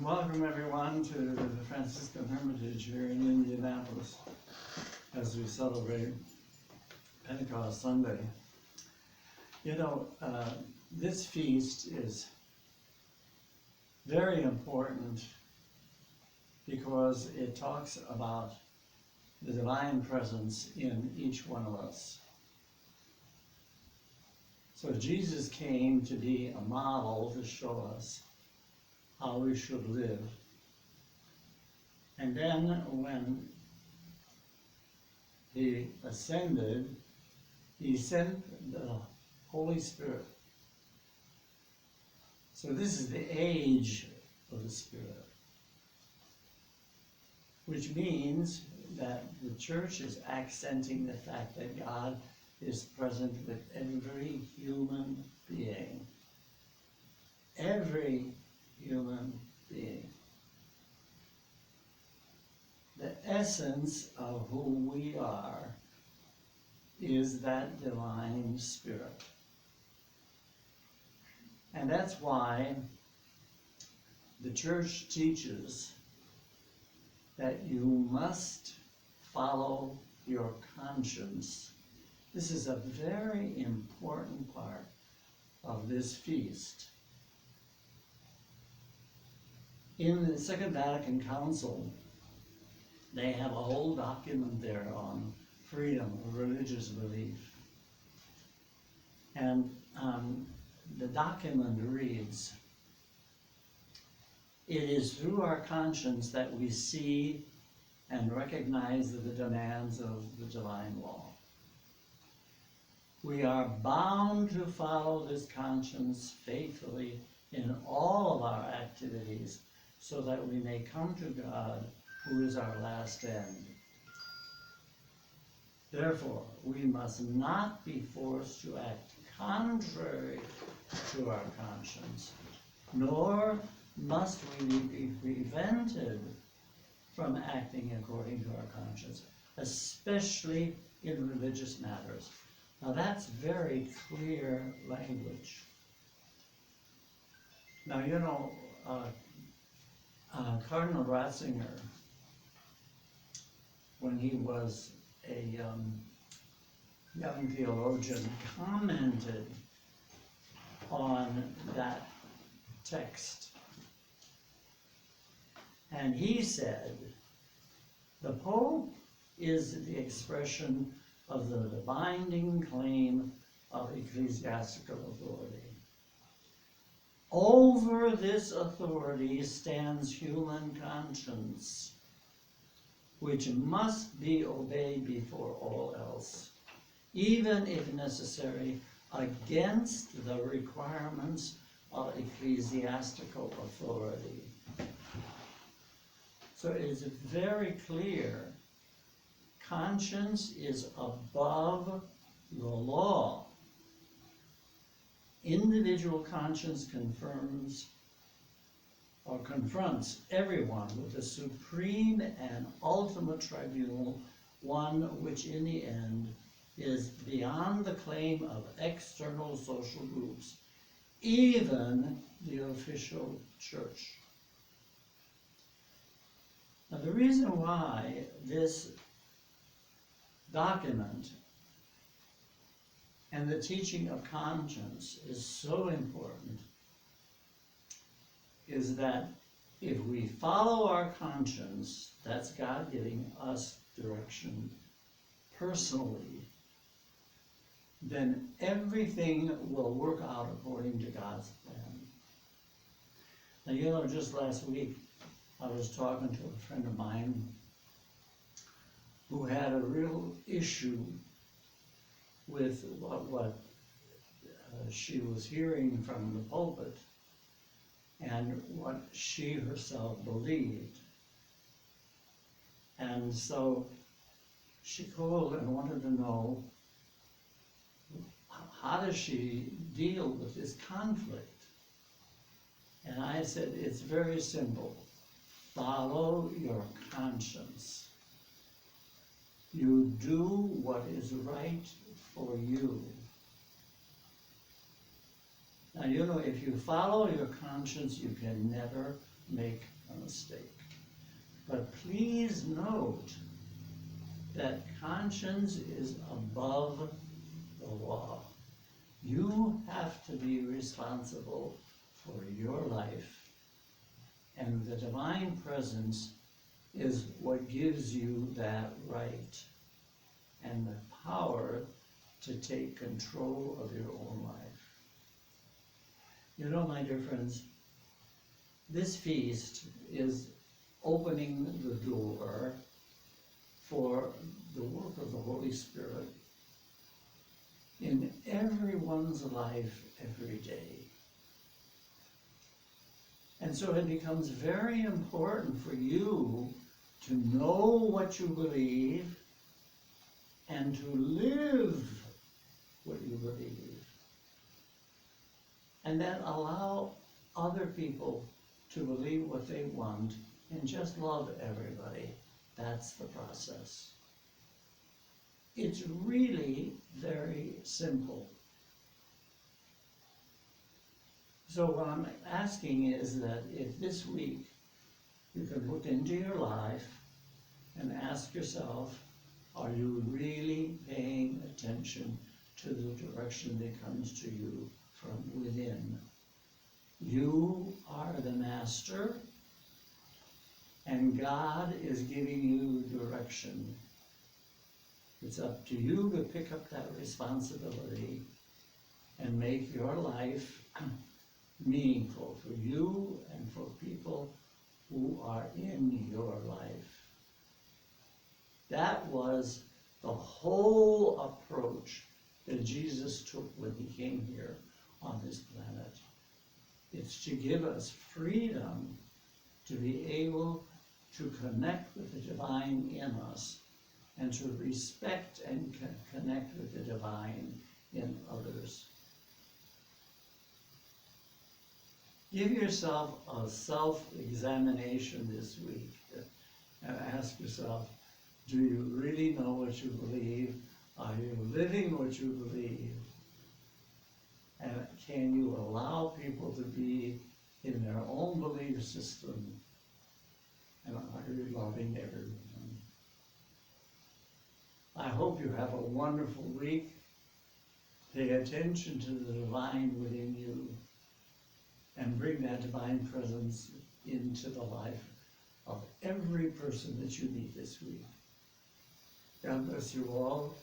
Welcome everyone to the Franciscan Hermitage here in Indianapolis as we celebrate Pentecost Sunday. You know, this feast is very important because it talks about the divine presence in each one of us. So Jesus came to be a model to show us how we should live. And then when he ascended, he sent the Holy Spirit. So this is the age of the Spirit, which means that the church is accenting the fact that God is present with every human being. Every human being. The essence of who we are is that divine Spirit. And that's why the church teaches that you must follow your conscience. This is a very important part of this feast. In the Second Vatican Council, they have a whole document there on freedom of religious belief. And the document reads, "It is through our conscience that we see and recognize the demands of the divine law. We are bound to follow this conscience faithfully in all of our activities so that we may come to God, who is our last end. Therefore, we must not be forced to act contrary to our conscience, nor must we be prevented from acting according to our conscience, especially in religious matters." Now that's very clear language. Now, you know, Cardinal Ratzinger, when he was a young theologian, commented on that text. And he said, "The Pope is the expression of the binding claim of ecclesiastical authority. Over this authority stands human conscience, which must be obeyed before all else, even if necessary, against the requirements of ecclesiastical authority." So it is very clear, conscience is above the law. Individual conscience confirms or confronts everyone with a supreme and ultimate tribunal, one which in the end is beyond the claim of external social groups, even the official church. Now, the reason why this document and the teaching of conscience is so important is that if we follow our conscience, that's God giving us direction personally, then everything will work out according to God's plan. Now, you know, just last week, I was talking to a friend of mine who had a real issue with what she was hearing from the pulpit and what she herself believed. And so she called and wanted to know, how does she deal with this conflict? And I said, it's very simple. Follow your conscience. You do what is right for you. Now, you know, if you follow your conscience, you can never make a mistake. But please note that conscience is above the law. You have to be responsible for your life, and the divine presence is what gives you that right and the power to take control of your own life. You know, my dear friends, this feast is opening the door for the work of the Holy Spirit in everyone's life every day. And so it becomes very important for you to know what you believe and to live what you believe. And then allow other people to believe what they want and just love everybody. That's the process. It's really very simple. So what I'm asking is that if this week you can look into your life and ask yourself, are you really paying attention to the direction that comes to you from within? You are the master, and God is giving you direction. It's up to you to pick up that responsibility and make your life meaningful for you and for people who are in your life. That was the whole approach that Jesus took when he came here on this planet. It's to give us freedom to be able to connect with the divine in us and to respect and connect with the divine in others. Give yourself a self-examination this week and ask yourself, do you really know what you believe? Are you living what you believe? And can you allow people to be in their own belief system? And are you loving everyone? I hope you have a wonderful week. Pay attention to the divine within you and bring that divine presence into the life of every person that you meet this week. God bless you all.